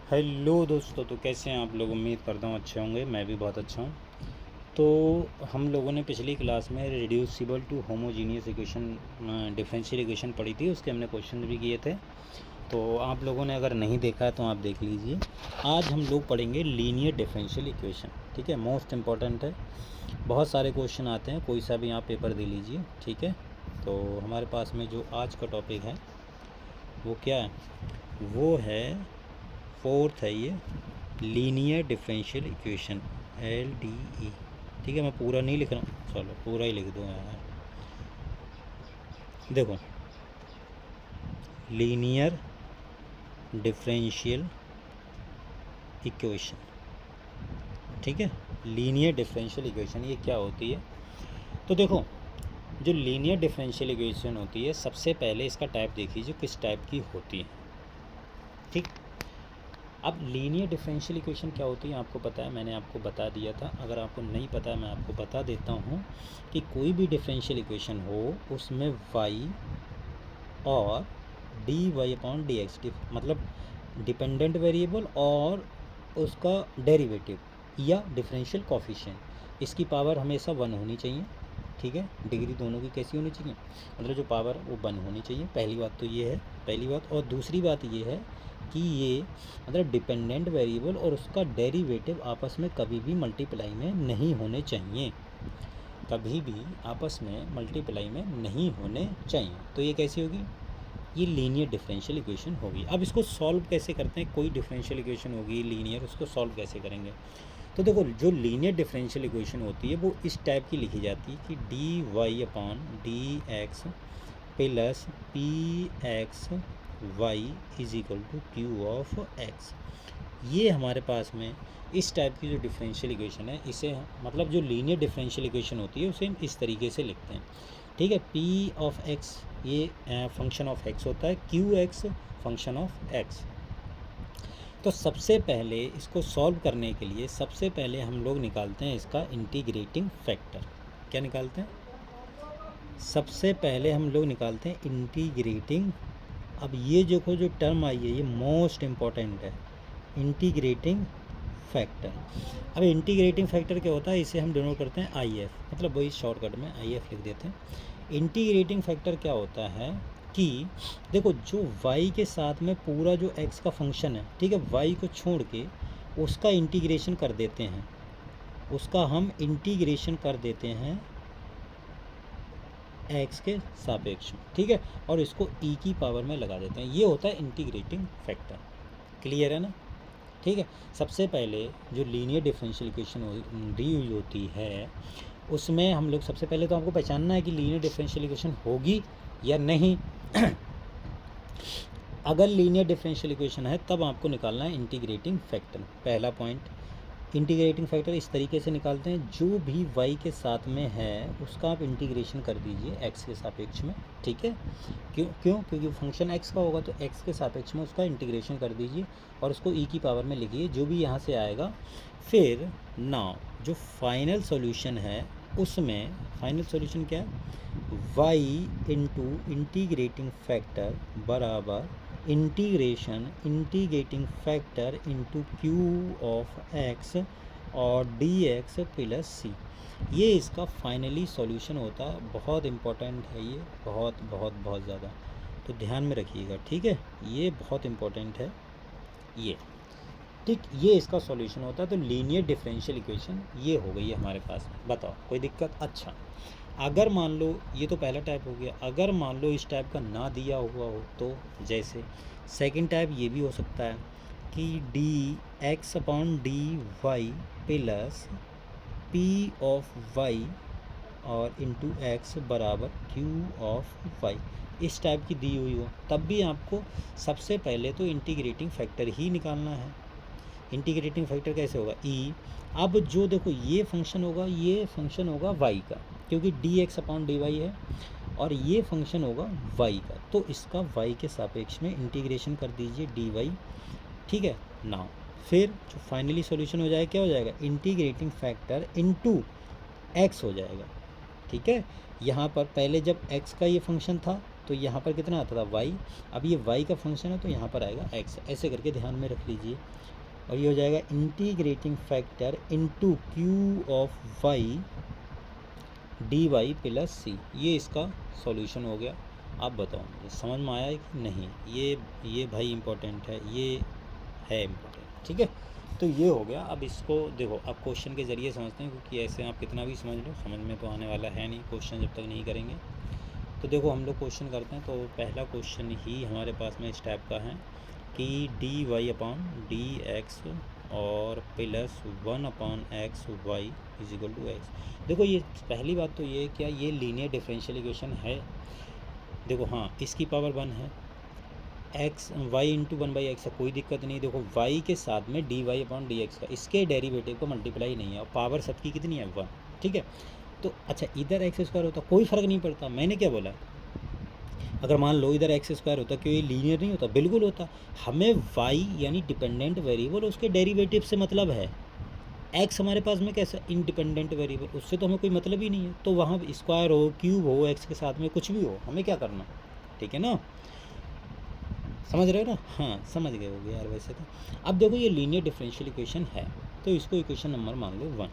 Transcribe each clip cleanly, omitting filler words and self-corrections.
Hello दोस्तों, तो कैसे हैं आप लोग। उम्मीद करता हूँ अच्छे होंगे। मैं भी बहुत अच्छा हूँ। तो हम लोगों ने पिछली क्लास में reducible to homogeneous equation differential equation पढ़ी थी। उसके हमने क्वेश्चन भी किए थे। तो आप लोगों ने अगर नहीं देखा है तो आप देख लीजिए। आज हम लोग पढ़ेंगे लीनियर डिफरेंशियल इक्वेशन। ठीक है, मोस्ट इम्पॉर्टेंट है। बहुत सारे क्वेश्चन आते हैं, कोई सा भी आप पेपर दे लीजिए। ठीक है, तो हमारे पास में जो आज का टॉपिक है वो क्या है, वो है फोर्थ है ये, लीनियर डिफरेंशियल इक्वेशन, LDE। ठीक है, मैं पूरा नहीं लिख रहा हूँ, चलो पूरा ही लिख दूँ यार। देखो, लीनियर डिफरेंशियल इक्वेशन। ठीक है, लीनियर डिफरेंशियल इक्वेशन ये क्या होती है। तो देखो, जो लीनियर डिफरेंशियल इक्वेशन होती है, सबसे पहले इसका टाइप देख लीजिए किस टाइप की होती है। ठीक, अब लीनियर डिफरेंशियल इक्वेशन क्या होती है आपको पता है, मैंने आपको बता दिया था। अगर आपको नहीं पता है मैं आपको बता देता हूँ कि कोई भी डिफरेंशियल इक्वेशन हो उसमें y और dy/dx, मतलब डिपेंडेंट वेरिएबल और उसका डेरिवेटिव या डिफरेंशियल कोफिशिएंट, इसकी पावर हमेशा 1 होनी चाहिए। ठीक है, डिग्री दोनों की कैसी होनी चाहिए, मतलब जो पावर वो 1 होनी चाहिए। पहली बात तो ये है, पहली बात। और दूसरी बात ये है कि ये मतलब डिपेंडेंट वेरिएबल और उसका डेरिवेटिव आपस में कभी भी मल्टीप्लाई में नहीं होने चाहिए, कभी भी आपस में मल्टीप्लाई में नहीं होने चाहिए। तो ये कैसी होगी, ये लीनियर डिफरेंशियल इक्वेशन होगी। अब इसको सॉल्व कैसे करते हैं, कोई डिफरेंशियल इक्वेशन होगी लीनियर, उसको सॉल्व कैसे करेंगे। तो देखो, जो लीनियर डिफरेंशियल इक्वेशन होती है वो इस टाइप की लिखी जाती है कि dy/dx plus pxy is equal to Q of X. ये हमारे पास में इस टाइप की जो डिफरेंशियल इक्वेशन है, इसे मतलब जो लीनियर डिफरेंशियल इक्वेशन होती है उसे हम इस तरीके से लिखते हैं। ठीक है, p ऑफ x ये फंक्शन ऑफ x होता है, qx फंक्शन ऑफ x। तो सबसे पहले इसको सॉल्व करने के लिए सबसे पहले हम लोग निकालते हैं इसका इंटीग्रेटिंग फैक्टर। क्या निकालते हैं, सबसे पहले हम लोग निकालते हैं इंटीग्रेटिंग। अब ये जो टर्म आई है ये मोस्ट इम्पॉर्टेंट है, इंटीग्रेटिंग फैक्टर। अब इंटीग्रेटिंग फैक्टर क्या होता है, इसे हम डिनोट करते हैं IF, मतलब वही शॉर्टकट में IF लिख देते हैं। इंटीग्रेटिंग फैक्टर क्या होता है कि देखो, जो y के साथ में पूरा जो x का फंक्शन है, ठीक है, y को छोड़ के उसका इंटीग्रेशन कर देते हैं, उसका हम इंटीग्रेशन कर देते हैं x के सापेक्ष में। ठीक है, और इसको e की पावर में लगा देते हैं, ये होता है इंटीग्रेटिंग फैक्टर। क्लियर है ना। ठीक है, सबसे पहले जो लीनियर डिफरेंशियल इक्वेशन दी हुई होती है उसमें हम लोग सबसे पहले तो आपको पहचानना है कि लीनियर डिफरेंशियल इक्वेशन होगी या नहीं। अगर लीनियर डिफरेंशियल इक्वेशन है तब आपको निकालना है इंटीग्रेटिंग फैक्टर। पहला पॉइंट, इंटीग्रेटिंग फैक्टर इस तरीके से निकालते हैं, जो भी y के साथ में है उसका आप इंटीग्रेशन कर दीजिए x के सापेक्ष में। ठीक है, क्योंकि फंक्शन x का होगा तो x के सापेक्ष में उसका इंटीग्रेशन कर दीजिए और उसको e की पावर में लिखिए, जो भी यहाँ से आएगा। फिर नाउ जो फाइनल सॉल्यूशन है उसमें फाइनल सॉल्यूशन क्या है, y इंटू इंटीग्रेटिंग फैक्टर बराबर integrating factor into Q of x और डी एक्स प्लस सी। ये इसका फाइनली सॉल्यूशन होता है। बहुत इम्पोर्टेंट है ये, बहुत बहुत बहुत ज़्यादा, तो ध्यान में रखिएगा। ठीक है, ये बहुत इम्पोर्टेंट है ये। ठीक, ये इसका सॉल्यूशन होता है। तो लीनियर डिफरेंशियल इक्वेशन ये हो गई है हमारे पास। बताओ कोई दिक्कत। अच्छा, अगर मान लो ये तो पहला टाइप हो गया, अगर मान लो इस टाइप का ना दिया हुआ हो तो जैसे सेकंड टाइप ये भी हो सकता है कि dx/dy plus p of y और इंटू एक्स बराबर q ऑफ y, इस टाइप की दी हुई हो, तब भी आपको सबसे पहले तो इंटीग्रेटिंग फैक्टर ही निकालना है। इंटीग्रेटिंग फैक्टर कैसे होगा, e। अब जो देखो ये फंक्शन होगा, ये फंक्शन होगा y का, क्योंकि dx/dy है, और ये फंक्शन होगा y का, तो इसका y के सापेक्ष में इंटीग्रेशन कर दीजिए dy। ठीक है ना, फिर जो फाइनली सॉल्यूशन हो जाएगा क्या हो जाएगा, इंटीग्रेटिंग फैक्टर इनटू x हो जाएगा। ठीक है, यहाँ पर पहले जब x का ये फंक्शन था तो यहाँ पर कितना आता था y, अब ये y का फंक्शन है तो यहाँ पर आएगा x, ऐसे करके ध्यान में रख लीजिए। और ये हो जाएगा integrating factor into Q of y dy plus C, ये इसका सॉल्यूशन हो गया। आप बताओ मुझे समझ में आया कि नहीं? ये भाई इम्पोर्टेंट है, ये है इम्पोर्टेंट, ठीक है। तो ये हो गया। अब इसको देखो, अब क्वेश्चन के ज़रिए समझते हैं, क्योंकि ऐसे आप कितना भी समझ लो, समझ में तो आने वाला है नहीं क्वेश्चन जब तक नहीं करेंगे। तो देखो हम लोग क्वेश्चन करते हैं। तो पहला क्वेश्चन ही हमारे पास में इस टाइप का है कि D Y upon D X और plus 1 upon X Y is equal to X. देखो ये पहली बात तो ये, क्या ये लीनियर डिफरेंशियल इक्वेशन है? देखो हाँ, इसकी पावर 1 है, एक्स वाई इंटू 1/x है, कोई दिक्कत नहीं। देखो y के साथ में D Y upon D X का, इसके डेरिवेटिव को मल्टीप्लाई नहीं है, और पावर सबकी कितनी है 1, ठीक है। तो अच्छा, इधर एक्स स्क्वायर होता कोई फ़र्क नहीं पड़ता, मैंने क्या बोला, अगर मान लो इधर एक्स स्क्वायर होता, क्यों ये लीनियर नहीं होता? बिल्कुल होता। हमें y यानी डिपेंडेंट वेरिएबल उसके डेरिवेटिव से मतलब है, एक्स हमारे पास में कैसा इंडिपेंडेंट वेरिएबल, उससे तो हमें कोई मतलब ही नहीं है। तो वहाँ स्क्वायर हो, क्यूब हो, एक्स के साथ में कुछ भी हो, हमें क्या करना, ठीक है ना? समझ रहे हो ना? हाँ समझ गए होगे यार वैसे तो। अब देखो ये लीनियर डिफरेंशियल इक्वेशन है, तो इसको इक्वेशन नंबर मान लो 1।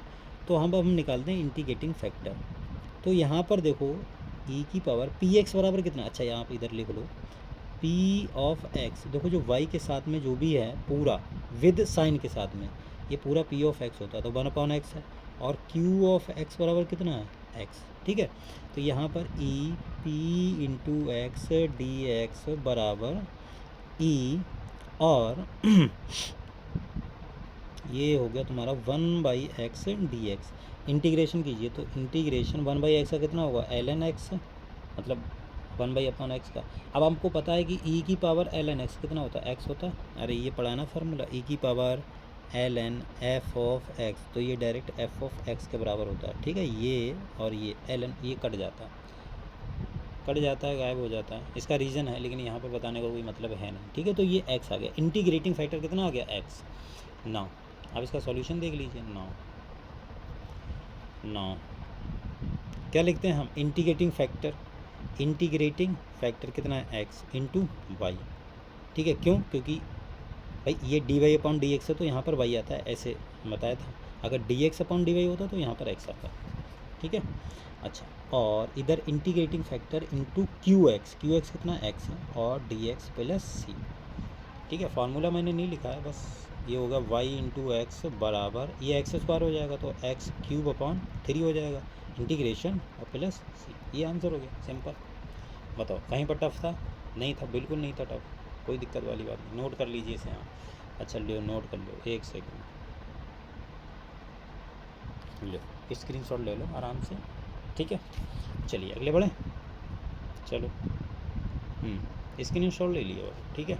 तो हम निकालते हैं इंटीग्रेटिंग फैक्टर। तो यहाँ पर देखो e की पावर पी एक्स बराबर कितना, अच्छा यहाँ आप इधर लिख लो p ऑफ x। देखो जो y के साथ में जो भी है पूरा विद साइन के साथ में, ये पूरा p ऑफ x होता है, तो 1/x है। और q ऑफ x बराबर कितना है, x, ठीक है। तो यहाँ पर e p into x D X बराबर e, और ये हो गया तुम्हारा 1/x dx। इंटीग्रेशन कीजिए तो इंटीग्रेशन 1/x का कितना होगा, ln x, मतलब 1/x का। अब हमको पता है कि e की पावर ln x कितना होता है, x होता है। अरे ये पढ़ा ना फार्मूला, e की power ln f of x, तो ये डायरेक्ट f ऑफ x के बराबर होता है, ठीक है। ये और ये ln, ये कट जाता है, गायब हो जाता है। इसका रीज़न है, लेकिन यहाँ पर बताने का कोई मतलब है नहीं, ठीक है। तो ये x आ गया, इंटीग्रेटिंग फैक्टर कितना आ गया, x। नाउ अब इसका सॉल्यूशन देख लीजिए। नाउ क्या लिखते हैं हम, इंटीग्रेटिंग फैक्टर कितना है, x इंटू वाई, ठीक है। क्यों? क्योंकि भाई ये D Y upon D X है, तो यहाँ पर y आता है, ऐसे बताया था। अगर D X upon D Y होता तो यहाँ पर x आता, ठीक है। अच्छा, और इधर integrating factor into Q x कितना x है, और डी एक्स प्लस सी, ठीक है। फार्मूला मैंने नहीं लिखा है, बस ये होगा y इंटू एक्स बराबर, ये एक्स स्क्वायर हो जाएगा तो एक्स क्यूब अपॉन 3 हो जाएगा, इंटीग्रेशन और प्लस सी। ये आंसर हो गया, सिंपल। बताओ कहीं पर टफ था? नहीं था, बिल्कुल नहीं था टफ, कोई दिक्कत वाली बात नहीं। नोट कर लीजिए इसे आप। अच्छा लो, नोट कर लो, 1 सेकंड, लो स्क्रीनशॉट ले लो आराम से, ठीक है। चलिए अगले बढ़ें, चलो स्क्रीनशॉट ले लिया, ठीक है।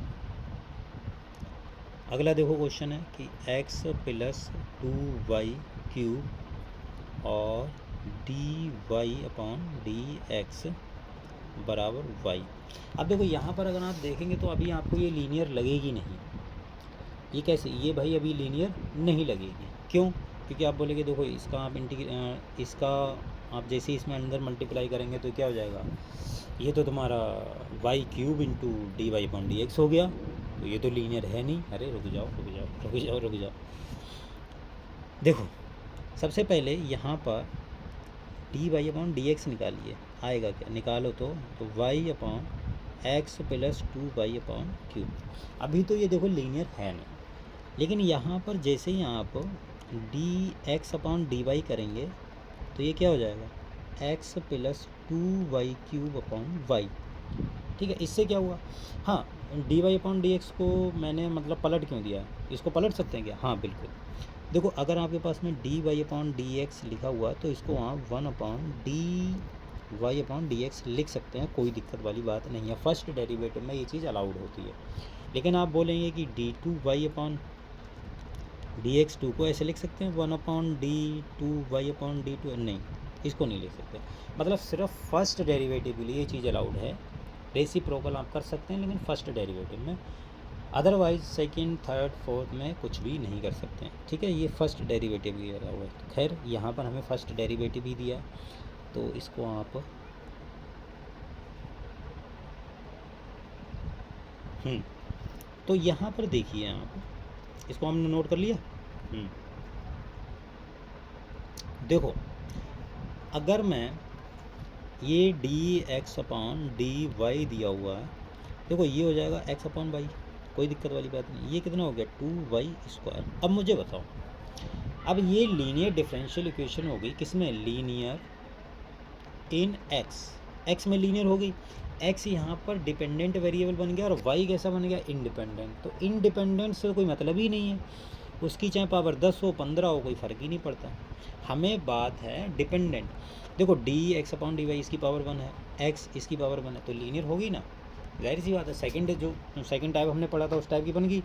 अगला देखो क्वेश्चन है कि x प्लस 2y क्यूब और D Y upon D X बराबर y। अब देखो यहाँ पर अगर आप देखेंगे तो अभी आपको ये लीनियर लगेगी नहीं। ये कैसे, ये भाई अभी लीनियर नहीं लगेगी, क्यों? क्योंकि आप बोलेंगे देखो इसका आप इसका आप जैसे ही इसमें अंदर मल्टीप्लाई करेंगे तो क्या हो जाएगा, ये तो तुम्हारा Y cube into D Y upon D X हो गया, तो ये तो लीनियर है नहीं। अरे रुक जाओ, देखो सबसे पहले यहाँ पर D Y upon D X निकालिए, आएगा क्या, निकालो तो Y upon X plus 2y upon cube. अभी तो ये देखो लीनियर है नहीं, लेकिन यहाँ पर जैसे ही आप D X upon D Y करेंगे तो ये क्या हो जाएगा, X plus 2y cube upon Y, ठीक है। इससे क्या हुआ, हाँ D Y upon D X को मैंने मतलब पलट क्यों दिया, इसको पलट सकते हैं क्या? हाँ बिल्कुल। देखो अगर आपके पास में D Y upon D X लिखा हुआ तो इसको आप 1 upon D Y upon D X लिख सकते हैं, कोई दिक्कत वाली बात नहीं है। फर्स्ट डेरिवेटिव में ये चीज़ अलाउड होती है। लेकिन आप बोलेंगे कि D two Y upon D X 2 को ऐसे लिख सकते हैं 1 upon D two Y upon D two, नहीं इसको नहीं लिख सकते। मतलब सिर्फ फर्स्ट डेरिवेटिव के लिए ये चीज़ अलाउड है। रेसिप्रोकल आप कर सकते हैं लेकिन फर्स्ट डेरिवेटिव में, अदरवाइज सेकंड थर्ड फोर्थ में कुछ भी नहीं कर सकते हैं, ठीक है। ये फर्स्ट डेरिवेटिव दिया हुआ है। खैर यहाँ पर हमें फर्स्ट डेरिवेटिव ही दिया, तो इसको आप हम्म, तो यहाँ पर देखिए आप, इसको हमने नोट कर लिया। देखो अगर मैं ये D X upon D Y दिया हुआ है, देखो ये हो जाएगा एक्स अपॉन वाई, कोई दिक्कत वाली बात नहीं। ये कितना हो गया 2y²। अब मुझे बताओ, अब ये लीनियर डिफरेंशियल इक्वेशन हो गई किसमें, लीनियर इन एक्स, एक्स में लीनियर हो गई। एक्स यहाँ पर डिपेंडेंट वेरिएबल बन गया और वाई कैसा बन गया, इंडिपेंडेंट। तो इंडिपेंडेंट से कोई मतलब ही नहीं है, उसकी चाहे पावर 10 हो 15 हो कोई फ़र्क ही नहीं पड़ता। हमें बात है डिपेंडेंट। देखो D X upon D Y इसकी पावर 1 है, एक्स इसकी पावर 1 है, तो लीनियर होगी ना, जाहिर सी बात है। सेकंड टाइप हमने पढ़ा था उस टाइप की बन गई।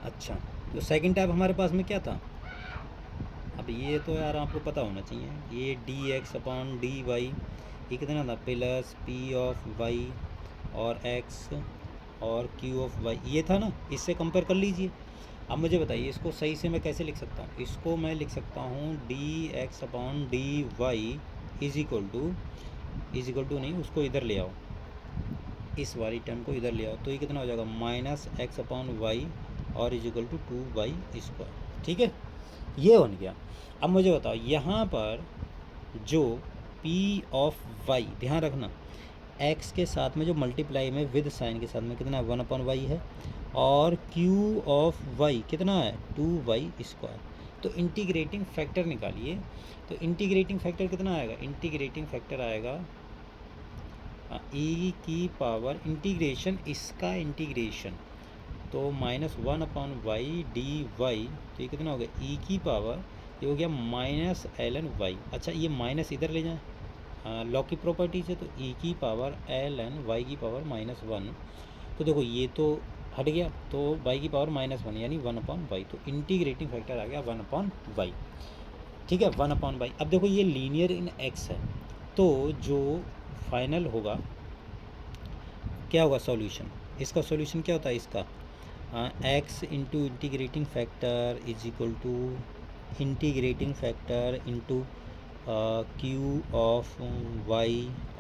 अच्छा, तो सेकंड टाइप हमारे पास में क्या था, अब ये तो यार आपको पता होना चाहिए, ये D X upon D Y ये कितना था, प्लस पी ऑफ वाई और एक्स और क्यू ऑफ वाई, ये था ना, इससे कंपेयर कर लीजिए। अब मुझे बताइए इसको सही से मैं कैसे लिख सकता हूँ, इसको मैं लिख सकता हूँ D X upon D Y is equal to नहीं, उसको इधर ले आओ, इस वाली टर्म को इधर ले आओ, तो ये कितना हो जाएगा माइनस एक्स अपॉन वाई और इज इक्वल टू 2y²। ठीक है, ये बन गया। अब मुझे बताओ यहाँ पर जो p ऑफ y, ध्यान रखना x के साथ में जो मल्टीप्लाई में विद साइन के साथ में कितना 1/y है, और q ऑफ y कितना है 2y²। तो इंटीग्रेटिंग फैक्टर निकालिए, तो इंटीग्रेटिंग फैक्टर कितना आएगा, इंटीग्रेटिंग फैक्टर आएगा e की पावर इंटीग्रेशन, इसका इंटीग्रेशन तो -1/y dy, तो ये कितना हो गया e की पावर, ये हो गया -ln y। अच्छा ये माइनस इधर ले जाएं, लॉग की प्रॉपर्टीज है, तो e की पावर ln y की पावर -1, तो देखो ये तो हट गया, तो y की पावर -1 यानी 1/y, तो इंटीग्रेटिंग फैक्टर आ गया 1/y। ठीक है, 1/y। अब देखो ये लीनियर इन x है, तो जो फाइनल होगा क्या होगा सॉल्यूशन, इसका सॉल्यूशन क्या होता है इसका, x into integrating factor is equal to integrating factor into Q of y,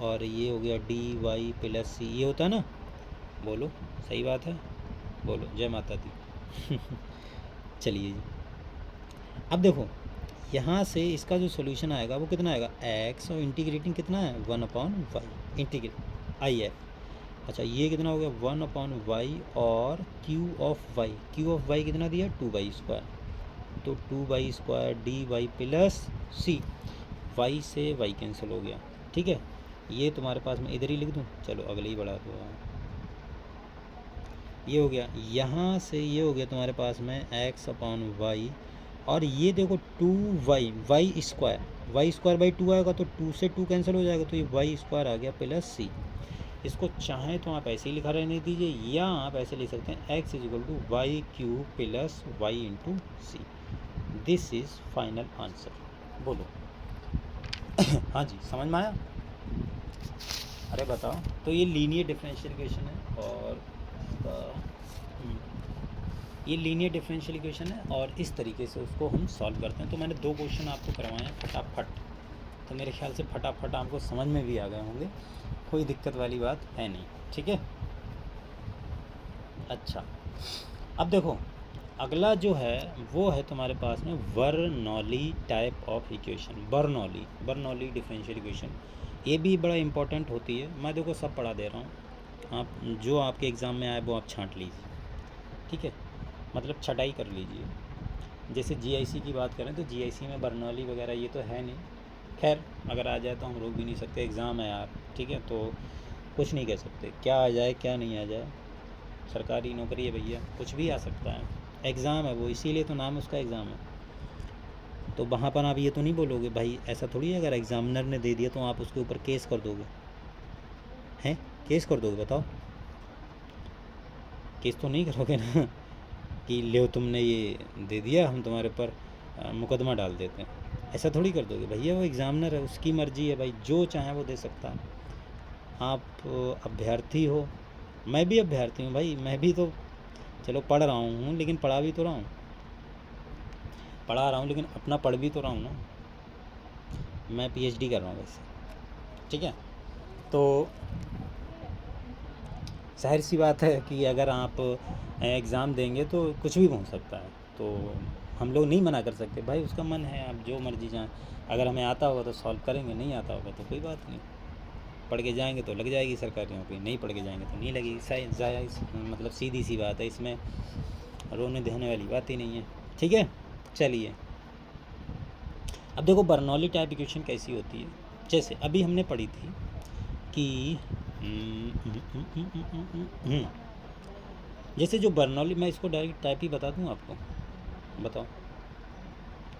और ये हो गया डी वाई प्लस सी, ये होता है ना, बोलो सही बात है, बोलो जय माता दी। चलिए जी, अब देखो यहाँ से इसका जो सॉल्यूशन आएगा वो कितना आएगा, x और इंटीग्रेटिंग कितना है 1/y इंटीग्रेट आई एफ। अच्छा ये कितना हो गया 1/y और q ऑफ y कितना दिया 2y², तो 2y² डी वाई प्लस सी, y से y कैंसिल हो गया। ठीक है, ये तुम्हारे पास में इधर ही लिख दूँ, चलो अगले ही बढ़ा दो, ये हो गया, यहाँ से ये हो गया तुम्हारे पास में x/y, और ये देखो 2y y²/2 आएगा, तो 2 से 2 कैंसिल हो जाएगा, तो ये y² आ गया प्लस सी। इसको चाहें तो आप ऐसे ही लिखा रहने दीजिए, या आप ऐसे लिख सकते हैं x = y³ plus y into C. This is final answer. बोलो। हाँ जी, समझ में आया? अरे बताओ। तो ये लीनियर डिफरेंशियल इक्वेशन है, और ये लीनियर डिफरेंशियल इक्वेशन है, और इस तरीके से उसको हम सॉल्व करते हैं। तो मैंने 2 क्वेश्चन आपको करवाए हैं फटाफट, तो मेरे ख्याल से फटाफट आपको समझ में भी आ गए होंगे, कोई दिक्कत वाली बात है नहीं। ठीक है, अच्छा अब देखो अगला जो है वो है तुम्हारे पास में Bernoulli type of equation, Bernoulli differential equation. ये भी बड़ा इंपॉर्टेंट होती है, मैं देखो सब पढ़ा दे रहा हूँ, आप जो आपके एग्ज़ाम में आए वो आप छांट लीजिए। ठीक है, मतलब छटाई कर लीजिए। जैसे जीआईसी की बात करें तो जीआईसी में बर्नौली वगैरह ये तो है नहीं, खैर अगर आ जाए तो हम रोक भी नहीं सकते, एग्ज़ाम है यार। ठीक है, तो कुछ नहीं कह सकते, क्या आ जाए क्या नहीं आ जाए, सरकारी नौकरी है भैया, कुछ भी आ सकता है, एग्ज़ाम है वो, इसीलिए तो नाम उसका एग्ज़ाम है। तो वहाँ पर आप ये तो नहीं बोलोगे भाई, ऐसा थोड़ी है अगर एग्ज़ामिनर ने दे दिया तो आप उसके ऊपर केस कर दोगे, हैं केस कर दोगे, बताओ केस तो नहीं करोगे ना कि ले तुमने ये दे दिया हम तुम्हारे ऊपर मुकदमा डाल देते हैं, ऐसा थोड़ी कर दोगे भैया। वो एग्ज़ामिनर है, उसकी मर्ज़ी है भाई, जो चाहे वो दे सकता है। आप अभ्यर्थी हो, मैं भी अभ्यर्थी हूँ भाई, मैं भी तो चलो पढ़ रहा हूँ, लेकिन पढ़ा भी तो रहा हूँ, पढ़ा रहा हूँ लेकिन अपना पढ़ भी तो रहा हूँ ना, मैं पीएचडी कर रहा हूँ वैसे। ठीक है, तो ज़ाहिर सी बात है कि अगर आप एग्ज़ाम देंगे तो कुछ भी हो सकता है, तो हम लोग नहीं मना कर सकते, भाई उसका मन है, आप जो मर्जी जाएँ। अगर हमें आता होगा तो सॉल्व करेंगे, नहीं आता होगा तो कोई बात नहीं, पढ़ के जाएंगे तो लग जाएगी सरकारी नौकरी, नहीं पढ़ के जाएंगे तो नहीं लगेगी। मतलब सीधी सी बात है, इसमें रोने धोने वाली बात ही नहीं है। ठीक है, चलिए अब देखो बर्नौली टाइप इक्वेशन कैसी होती है। जैसे अभी हमने पढ़ी थी कि जैसे जो बर्नौली, मैं इसको डायरेक्ट टाइप ही बता दूं आपको, बताओ।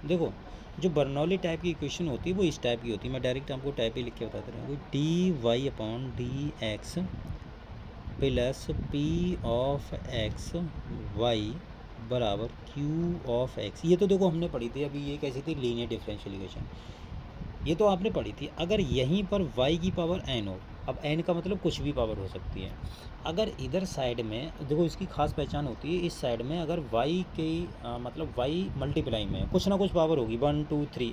देखो जो बर्नौली टाइप की इक्वेशन होती है वो इस टाइप की होती है, मैं डायरेक्ट आपको टाइप ही लिख के बताते रहा हूँ। D Y upon D X plus P of X Y बराबर क्यू ऑफ एक्स। ये तो देखो हमने पढ़ी थी अभी, ये कैसी थी, लीनियर डिफरेंशियल इक्वेशन, ये तो आपने पढ़ी थी। अगर यहीं पर y की पावर n हो, अब n का मतलब कुछ भी पावर हो सकती है, अगर इधर साइड में देखो इसकी खास पहचान होती है, इस साइड में अगर y की मतलब y मल्टीप्लाई में कुछ ना कुछ पावर होगी, 1 2 3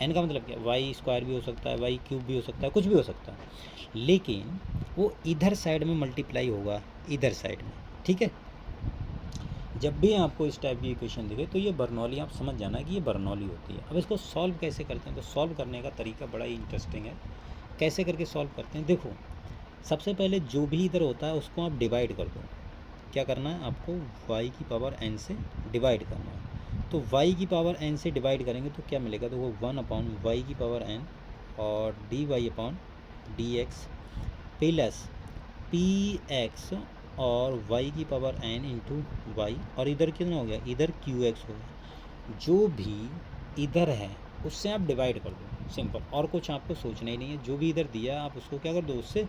n का मतलब क्या, वाई स्क्वायर भी हो सकता है, वाई क्यूब भी हो सकता है, कुछ भी हो सकता है, लेकिन वो इधर साइड में मल्टीप्लाई होगा, इधर साइड में। ठीक है, जब भी आपको इस टाइप की इक्वेशन दिखे तो ये बर्नौली, आप समझ जाना कि ये बर्नौली होती है। अब इसको सॉल्व कैसे करते हैं, तो सॉल्व करने का तरीका बड़ा ही इंटरेस्टिंग है। कैसे करके सॉल्व करते हैं, देखो सबसे पहले जो भी इधर होता है उसको आप डिवाइड कर दो। क्या करना है आपको, y की पावर n से डिवाइड करना है। तो y की पावर n से डिवाइड करेंगे तो क्या मिलेगा, तो वो 1 अपॉन वाई की पावर n और D Y upon D X plus P X और y की पावर n इंटू वाई, और इधर कितना हो गया, इधर क्यू एक्स हो गया। जो भी इधर है उससे आप डिवाइड कर दो, सिंपल, और कुछ आपको सोचना ही नहीं है। जो भी इधर दिया आप उसको क्या कर दो, उससे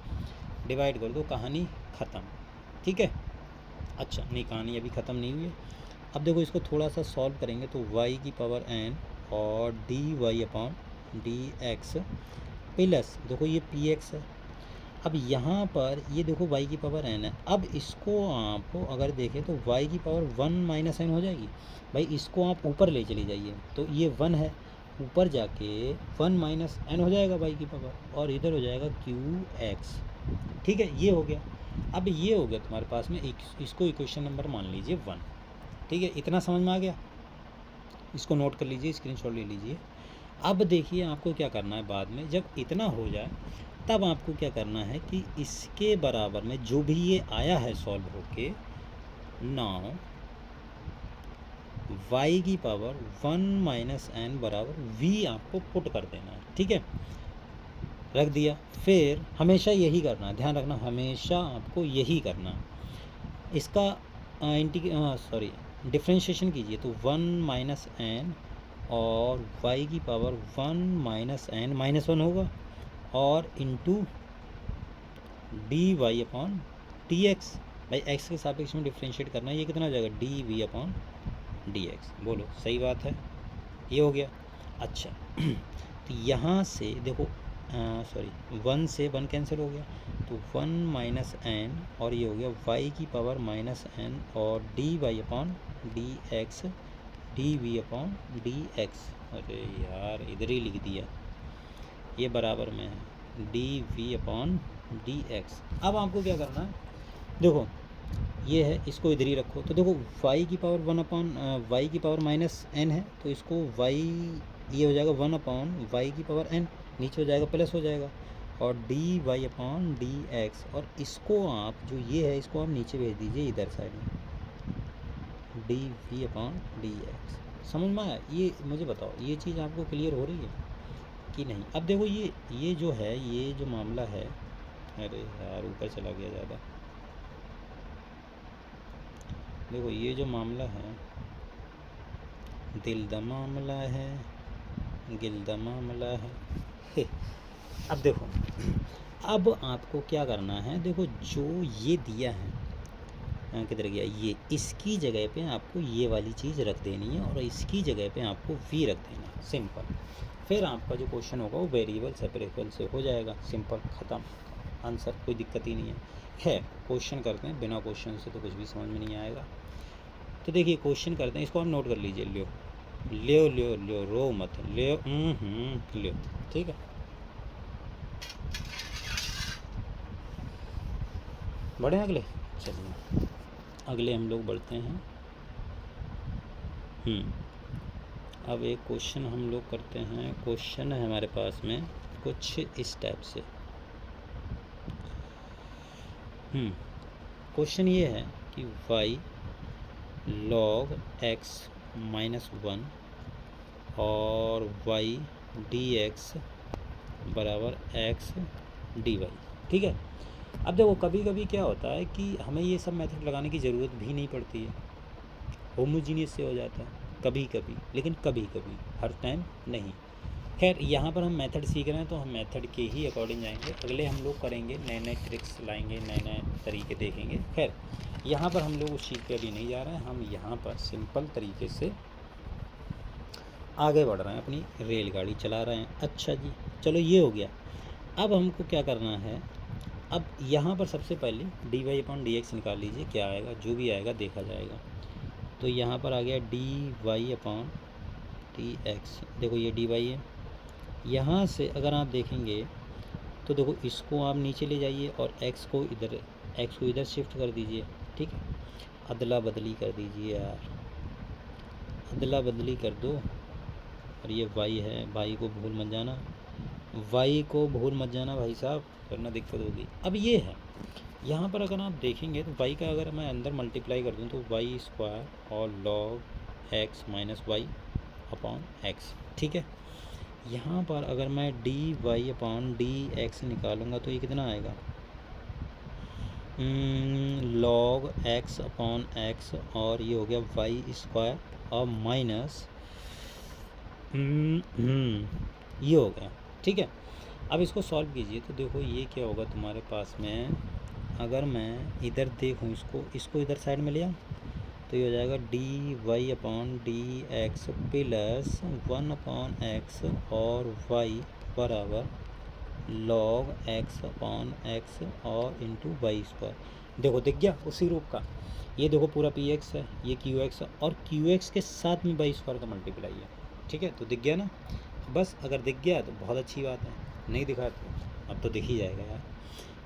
डिवाइड कर दो, कहानी ख़त्म। ठीक है, अच्छा नहीं, कहानी अभी ख़त्म नहीं हुई है। अब देखो इसको थोड़ा सा सॉल्व करेंगे तो y की पावर n और D Y upon D X plus, देखो ये पी एक्स है। अब यहाँ पर ये देखो y की पावर n है, अब इसको आप अगर देखें तो y की पावर 1 माइनस n हो जाएगी। भाई इसको आप ऊपर ले चली जाइए तो ये 1 है, ऊपर जाके 1 माइनस n हो जाएगा y की पावर, और इधर हो जाएगा क्यू एक्स। ठीक है, ये हो गया। अब ये हो गया तुम्हारे पास में इसको इक्वेशन नंबर मान लीजिए 1। ठीक है, इतना समझ में आ गया, इसको नोट कर लीजिए, स्क्रीनशॉट ले लीजिए। अब देखिए आपको क्या करना है, बाद में जब इतना हो जाए तब आपको क्या करना है कि इसके बराबर में जो भी ये आया है सॉल्व होके, नाउ y की पावर 1 माइनस n बराबर v आपको पुट कर देना है। ठीक है, रख दिया। फिर हमेशा यही करना है, ध्यान रखना, हमेशा आपको यही करना है। इसका डिफ्रेंशिएशन कीजिए तो 1 माइनस n और y की पावर 1 माइनस n माइनस 1 होगा, और into D Y upon D X. भाई एक्स के सापेक्ष में डिफ्रेंशिएट करना है, ये कितना हो जाएगा, D V upon D X. बोलो सही बात है, ये हो गया। अच्छा तो यहाँ से देखो 1 से 1 कैंसिल हो गया, तो 1 माइनस एन और ये हो गया y की पावर माइनस एन और D Y upon D X D V upon D X. अरे यार इधर ही लिख दिया, ये बराबर में है D V upon D X. अब आपको क्या करना है, देखो ये है, इसको इधर ही रखो। तो देखो y की पावर 1 अपॉन वाई की पावर माइनस एन है, तो इसको y ये हो जाएगा 1 अपॉन वाई की पावर n, नीचे हो जाएगा प्लस हो जाएगा, और D Y upon D X, और इसको आप जो ये है इसको आप नीचे भेज दीजिए इधर साइड में, D V upon D X. समझ में आया? ये मुझे बताओ, ये चीज़ आपको क्लियर हो रही है कि नहीं? अब देखो ये जो है, ये जो मामला है, अरे यार ऊपर चला गया ज़्यादा। देखो ये जो मामला है, दिल दा मामला है, गिल दा मामला है। अब देखो, अब आपको क्या करना है, देखो जो ये दिया है किधर गया, ये इसकी जगह पे आपको ये वाली चीज़ रख देनी है, और इसकी जगह पे आपको वी रख देना है, सिंपल। फिर आपका जो क्वेश्चन होगा वो वेरिएबल सेपरेबल से हो जाएगा, सिंपल, ख़त्म आंसर, कोई दिक्कत ही नहीं है। खैर क्वेश्चन करते हैं, बिना क्वेश्चन से तो कुछ भी समझ में नहीं आएगा। तो देखिए क्वेश्चन करते हैं, इसको आप नोट कर लीजिए, लियो लियो लियो लियो, रो मत, लियो लियो, ठीक है। बढ़े अगले, चलिए अगले हम लोग बढ़ते हैं। अब एक क्वेश्चन हम लोग करते हैं। क्वेश्चन है हमारे पास में कुछ इस टाइप से। क्वेश्चन ये है कि y log x -1 और y dx बराबर x dy। ठीक है। अब देखो कभी कभी क्या होता है कि हमें ये सब मेथड लगाने की ज़रूरत भी नहीं पड़ती है, होमोजीनियस से हो जाता है कभी कभी, लेकिन कभी कभी, हर टाइम नहीं। खैर यहाँ पर हम मेथड सीख रहे हैं तो हम मेथड के ही अकॉर्डिंग जाएंगे। अगले हम लोग करेंगे, नए नए ट्रिक्स लाएंगे, नए नए तरीके देखेंगे। खैर यहाँ पर हम लोग उस चीज़ पे अभी नहीं जा रहे हैं, हम यहाँ पर सिंपल तरीके से आगे बढ़ रहे हैं, अपनी रेलगाड़ी चला रहे हैं। अच्छा जी, चलो ये हो गया। अब हमको क्या करना है, अब यहाँ पर सबसे पहले dy/dx निकाल लीजिए, क्या आएगा, जो भी आएगा देखा जाएगा। तो यहाँ पर आ गया dy/dx। देखो ये dy है। यहाँ से अगर आप देखेंगे तो देखो इसको आप नीचे ले जाइए और x को इधर शिफ्ट कर दीजिए। ठीक है, अदला बदली कर दीजिए यार, अदला बदली कर दो। और ये y है, भाई को भूल मत जाना, y को भूल मत जाना भाई साहब, वरना दिक्कत होगी। अब ये है, यहाँ पर अगर आप देखेंगे तो y का अगर मैं अंदर मल्टीप्लाई कर दूँ तो y² और log x - y/x। ठीक है। यहाँ पर अगर मैं dy/dx निकालूंगा तो ये कितना आएगा, log x/x, और ये हो गया y² और माइनस ये हो गया। ठीक है। अब इसको सॉल्व कीजिए तो देखो ये क्या होगा तुम्हारे पास में। अगर मैं इधर देखूँ, इसको इधर साइड में लिया तो ये हो जाएगा dy/dx प्लस 1/x और y बराबर log x/x और इंटू y²। देखो दिख गया उसी रूप का। ये देखो पूरा px है, ये qx है, और qx के साथ में y² का मल्टीप्लाई है। ठीक है, तो दिख गया ना। बस अगर दिख गया तो बहुत अच्छी बात है, नहीं दिखा तो अब तो दिख ही जाएगा यार।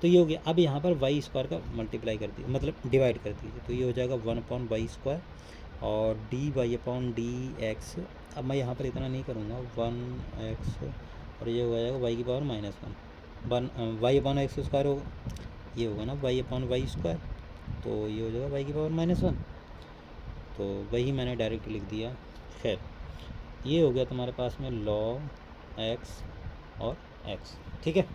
तो ये हो गया। अब यहाँ पर y² का मल्टीप्लाई कर दीजिए, मतलब डिवाइड कर दीजिए, तो ये हो जाएगा 1/y² और dy/dx। अब मैं यहाँ पर इतना नहीं करूँगा, 1x, और ये हो जाएगा y⁻1 y/x² होगा, ये होगा ना y/y², तो ये हो जाएगा y⁻1। तो वही मैंने डायरेक्ट लिख दिया। खैर ये हो गया तुम्हारे पास में log x और x। ठीक है,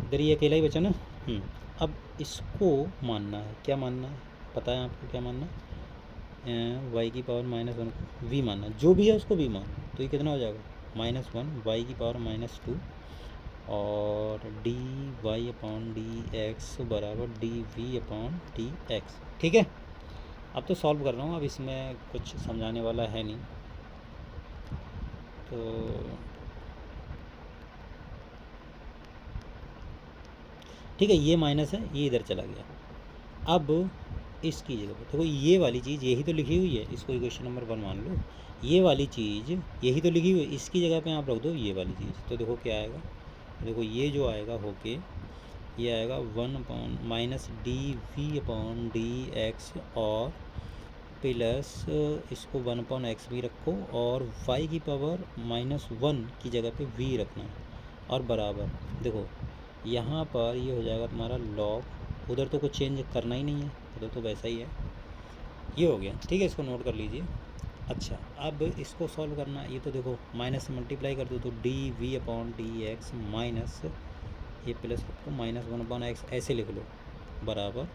इधर ये अकेला ही बचा ना। अब इसको मानना है, क्या मानना है पता है आपको, क्या मानना है, y⁻1 v मानना, जो भी है उसको v मान। तो ये कितना हो जाएगा, -1 y⁻2 और dy/dx बराबर dv/dx। ठीक है। अब तो सॉल्व कर रहा हूँ, अब इसमें कुछ समझाने वाला है नहीं। तो ठीक है, ये माइनस है, ये इधर चला गया। अब इसकी जगह पर देखो ये वाली चीज़ यही तो लिखी हुई है, इसको इक्वेशन नंबर 1 मान लो। ये वाली चीज़ यही तो लिखी हुई है, इसकी जगह पे आप रख दो ये वाली चीज़। तो देखो क्या आएगा, देखो ये जो आएगा होके ये आएगा 1 - dv/dx और प्लस इसको 1/x भी रखो और y⁻1 की जगह पे v रखना है, और बराबर देखो यहाँ पर ये हो जाएगा तुम्हारा log, उधर तो कुछ चेंज करना ही नहीं है, उधर तो वैसा ही है। ये हो गया। ठीक है, इसको नोट कर लीजिए। अच्छा, अब इसको सॉल्व करना, ये तो देखो माइनस से मल्टीप्लाई कर दो तो dv/dx माइनस ये प्लस रखो -1/x ऐसे लिख लो, बराबर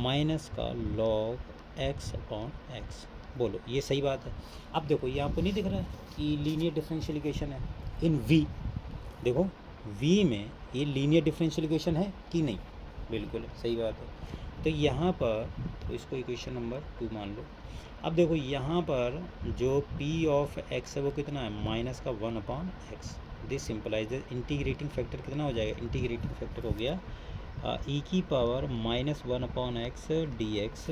माइनस का log x/x। बोलो ये सही बात है। अब देखो ये आपको नहीं दिख रहा है कि लीनियर डिफरेंशियल इक्वेशन है इन v। देखो v में ये लीनियर डिफरेंशियल इक्वेशन है कि नहीं, बिल्कुल सही बात है। तो यहाँ पर तो इसको इक्वेशन नंबर 2 मान लो। अब देखो यहाँ पर जो p ऑफ x है वो कितना है, माइनस का 1/x। दिस सिंपलाइज इंटीग्रेटिंग फैक्टर कितना हो जाएगा, इंटीग्रेटिंग फैक्टर हो गया e⁻−1/x dx।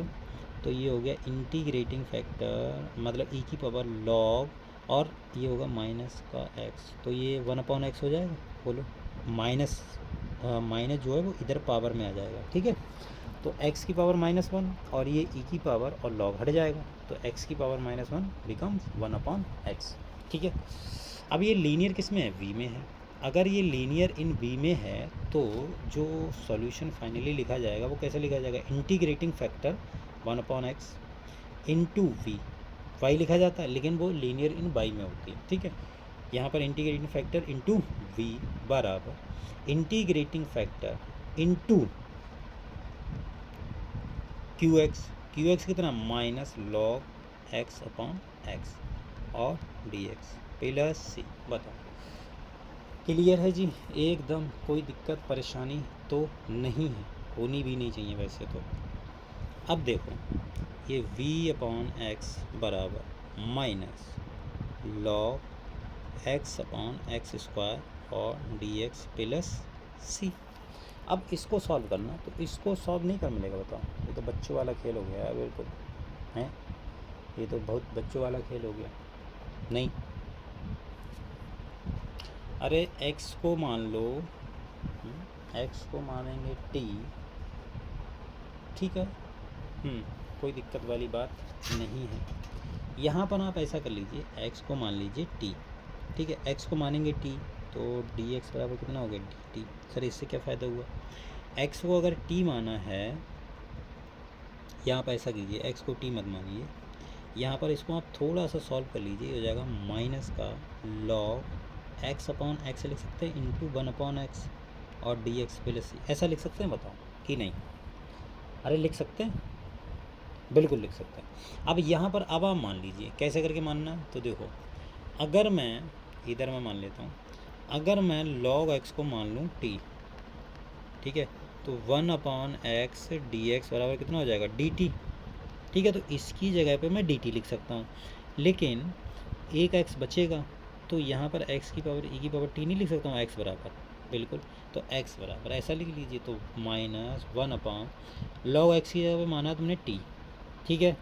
तो ये हो गया इंटीग्रेटिंग फैक्टर, मतलब e⁻log, और ये होगा माइनस का x, तो ये 1/x हो जाएगा। बोलो माइनस माइनस जो है वो इधर पावर में आ जाएगा, ठीक है। तो x की पावर -1 और ये e की पावर और log हट जाएगा, तो x की पावर -1 बिकम्स 1/x, ठीक है। अब ये लीनियर किस में है, v में है। अगर ये लीनियर इन v में है तो जो सॉल्यूशन फाइनली लिखा जाएगा वो कैसे लिखा जाएगा, integrating factor 1/x into V. Y लिखा जाता है लेकिन वो लीनियर इन वाई में होती है, ठीक है। यहाँ पर इंटीग्रेटिंग फैक्टर इंटू वी बराबर integrating factor into Q x कितना माइनस लॉग x/x और dx प्लस सी। बताओ क्लियर है जी, एकदम कोई दिक्कत परेशानी तो नहीं है, होनी भी नहीं चाहिए वैसे तो। अब देखो ये v/x बराबर माइनस लॉग x/x² और dx प्लस सी। अब इसको सॉल्व करना, तो इसको सॉल्व नहीं कर मिलेगा, बताओ। ये तो बच्चों वाला खेल हो गया है बिल्कुल, हैं, ये तो बहुत बच्चों वाला खेल हो गया। नहीं, अरे x को मान लो, x को मानेंगे t, ठीक है, कोई दिक्कत वाली बात नहीं है। यहाँ पर आप ऐसा कर लीजिए, x को मान लीजिए t, ठीक है, x को मानेंगे t तो dx बराबर कितना हो गया dt। सर इससे क्या फ़ायदा हुआ, x को अगर t माना है, यहाँ पर ऐसा कीजिए, x को t मत मानिए, यहाँ पर इसको आप थोड़ा सा सॉल्व कर लीजिए, हो जाएगा माइनस का log x/x लिख सकते हैं इंटू 1/x और dx प्लस सी, ऐसा लिख सकते हैं, बताओ कि नहीं। अरे लिख सकते हैं, बिल्कुल लिख सकते हैं। अब यहाँ पर अब आप मान लीजिए, कैसे करके मानना, तो देखो अगर मैं इधर मैं मान लेता हूँ, अगर मैं log x को मान लूँ t, ठीक है, तो 1/x dx बराबर कितना हो जाएगा dt, ठीक है। तो इसकी जगह पे मैं dt लिख सकता हूँ, लेकिन एक x बचेगा तो यहाँ पर x की पावर e की पावर t नहीं लिख सकता हूँ, x बराबर, बिल्कुल, तो x बराबर ऐसा लिख लीजिए, तो -1/ log x की जगह पे माना तुमने t, ठीक है,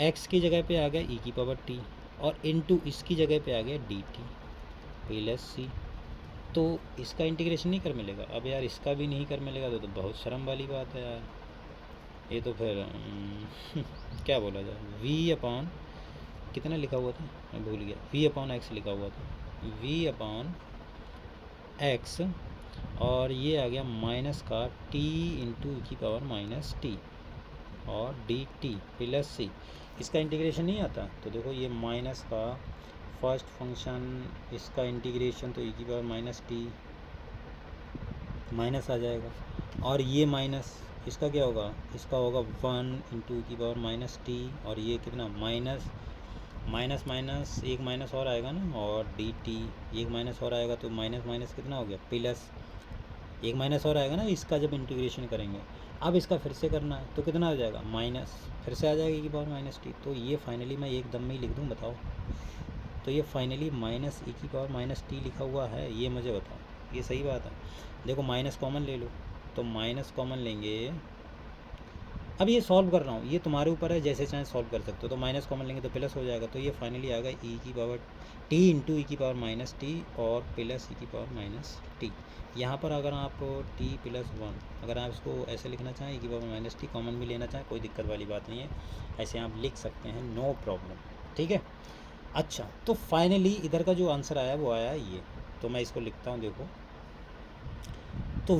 x की जगह पे आ गया e की पावर t और इनटू इसकी जगह पे आ गया dt प्लस सी। तो इसका इंटीग्रेशन नहीं कर मिलेगा, अब यार इसका भी नहीं कर मिलेगा तो बहुत शर्म वाली बात है यार, ये तो फिर क्या बोला जाए, v/ कितना लिखा हुआ था मैं भूल गया, v/x लिखा हुआ था, v/x और ये आ गया माइनस का t इंटू ई की पावर माइनस टी और dt प्लस सी। इसका इंटीग्रेशन नहीं आता, तो देखो ये माइनस का फर्स्ट फंक्शन, इसका इंटीग्रेशन तो ई की पावर माइनस टी माइनस आ जाएगा, और ये माइनस इसका क्या होगा, इसका होगा 1 इंटू ई की पावर माइनस टी, और ये कितना माइनस माइनस माइनस एक माइनस और आएगा ना, और डी टी एक माइनस और आएगा, तो माइनस माइनस कितना हो गया प्लस, एक माइनस और आएगा ना इसका जब इंटीग्रेशन करेंगे। अब इसका फिर से करना है तो कितना आ जाएगा, माइनस फिर से आ जाएगा ई की पावर माइनस टी, तो ये फाइनली मैं एक दम में ही लिख दूँ, बताओ। तो ये फाइनली माइनस ई की पावर माइनस टी लिखा हुआ है, ये मुझे बताओ, ये सही बात है। देखो माइनस कॉमन ले लो, तो माइनस कॉमन लेंगे, अब ये सॉल्व कर रहा हूँ, ये तुम्हारे ऊपर है, जैसे चाहे सॉल्व कर सकते हो। तो माइनस कॉमन लेंगे तो प्लस हो जाएगा, तो ये फाइनली आएगा ई की पावर टी इंटू ई की पावर माइनस टी और प्लस ई की पावर माइनस टी। यहाँ पर अगर आप टी प्लस 1 अगर आप इसको ऐसे लिखना चाहें, ई की पावर माइनस टी कॉमन भी लेना चाहें, कोई दिक्कत वाली बात नहीं है, ऐसे आप लिख सकते हैं, नो प्रॉब्लम, ठीक है। अच्छा, तो फाइनली इधर का जो आंसर आया वो आया ये, तो मैं इसको लिखता हूँ, देखो, तो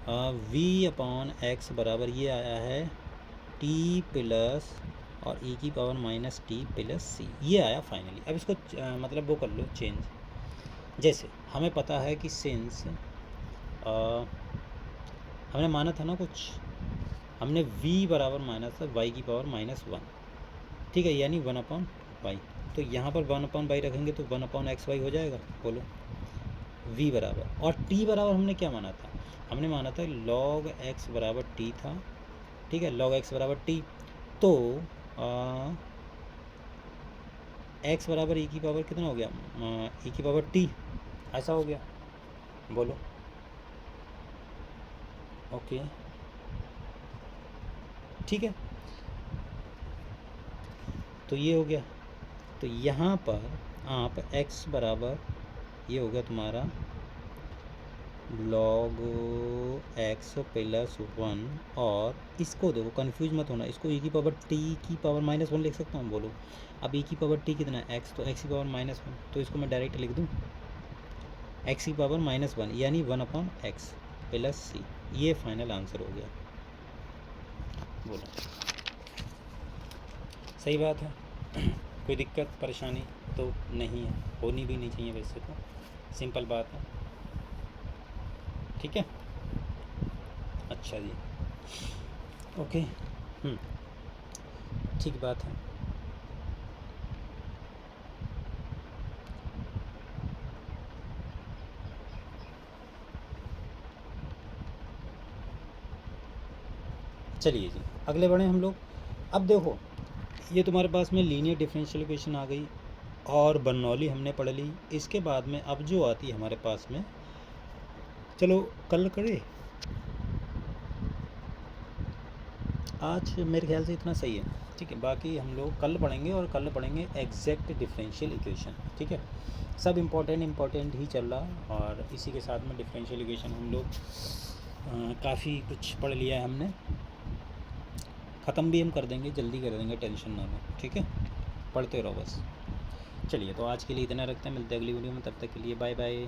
v/x बराबर ये आया है t प्लस और e की power minus T plus C, ये आया फाइनली। अब इसको मतलब वो कर लो चेंज, जैसे हमें पता है कि सिंस हमने माना था ना कुछ, हमने v बराबर माना था y की पावर -1, ठीक है, यानी 1/y, तो यहाँ पर 1/y रखेंगे तो 1/xy हो जाएगा, बोलो v बराबर, और t बराबर हमने क्या माना था, हमने माना था log x बराबर t था, ठीक है, log x बराबर t, तो x बराबर e की पावर कितना हो गया, e की पावर t, ऐसा हो गया, बोलो, ओके, ठीक है, तो ये हो गया। तो यहाँ पर आप x बराबर ये हो गया तुम्हारा log x प्लस 1, और इसको देखो कंफ्यूज मत होना, इसको e की पावर t की पावर -1 लिख सकता हूँ, बोलो। अब e की पावर t कितना है, x, तो x की पावर -1, तो इसको मैं डायरेक्ट लिख दूँ x की पावर -1 यानी 1/x प्लस c। ये फाइनल आंसर हो गया, बोलो सही बात है। कोई दिक्कत परेशानी तो नहीं है, होनी भी नहीं चाहिए वैसे तो, सिंपल बात है, ठीक है। अच्छा जी, ओके, ठीक बात है। चलिए जी, अगले बढ़े हम लोग। अब देखो, ये तुम्हारे पास में लीनियर डिफरेंशियल इक्वेशन आ गई और बर्नौली हमने पढ़ ली। इसके बाद में अब जो आती है हमारे पास में, चलो कल करें, आज मेरे ख्याल से इतना सही है, ठीक है। बाकी हम लोग कल पढ़ेंगे, और कल पढ़ेंगे एग्जैक्ट डिफरेंशियल इक्वेशन, ठीक है। सब इम्पोर्टेंट ही चल रहा, और इसी के साथ में डिफरेंशियल इक्वेशन हम लोग काफ़ी कुछ पढ़ लिया है हमने, ख़त्म भी हम कर देंगे, जल्दी कर देंगे, टेंशन ना लो, ठीक है। पढ़ते रहो बस। चलिए, तो आज के लिए इतना रखते हैं, मिलते हैं अगली वीडियो में, तब तक के लिए बाय बाय।